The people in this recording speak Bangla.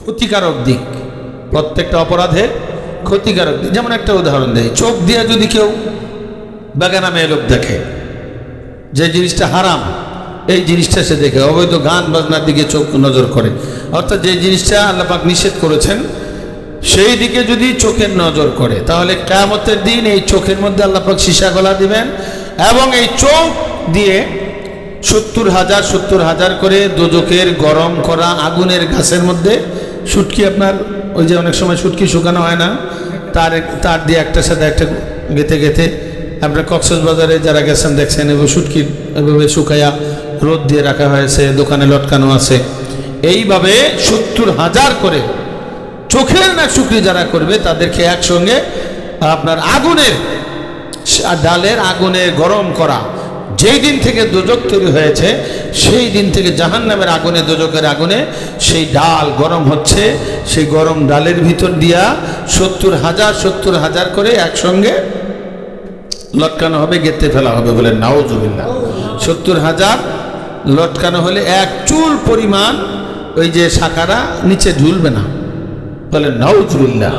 ক্ষতিকারক দিক, প্রত্যেকটা অপরাধের ক্ষতিকারক দিক। যেমন একটা উদাহরণ দেয়, চোখ দিয়ে যদি কেউ বেগানা মেয়ে লোক দেখে, যে জিনিসটা হারাম এই জিনিসটা সে দেখে, অবৈধ গান বাজনার দিকে চোখ নজর করে, অর্থাৎ যে জিনিসটা আল্লাহ পাক নিষেধ করেছেন সেই দিকে যদি চোখের নজর করে, তাহলে কিয়ামতের দিন এই চোখের মধ্যে আল্লাহ পাক সীসা গলা দিবেন এবং এই চোখ দিয়ে 70,000 করে দোজখের গরম করা আগুনের গাছের মধ্যে শুটকি, আপনার ওই যে অনেক সময় শুটকি শুকানো হয় না, তার দিয়ে একটার সাথে একটা গেঁথে গেঁথে, আপনার কক্সবাজারে যারা গেছেন দেখছেন, এভাবে শুটকি এভাবে শুকাইয়া রোদ দিয়ে রাখা হয়েছে, দোকানে লটকানো আছে। এইভাবে 70,000 করে চোখের না শুকরি যারা করবে তাদেরকে একসঙ্গে আপনার আগুনের ডালের আগুনে গরম করা, যেই দিন থেকে দোজখ তৈরি হয়েছে সেই দিন থেকে জাহান্নামের আগুনে, দোজখের আগুনে সেই ডাল গরম হচ্ছে, সেই গরম ডালের ভিতর দিয়া 70,000 করে একসঙ্গে লটকানো হবে, গেঁথে ফেলা হবে। বলে নাউজুবিল্লাহ। 70,000 লটকানো হলে এক চুল পরিমাণ ওই যে শাখারা নিচে ঝুলবে না। বলে নাউজুবিল্লাহ।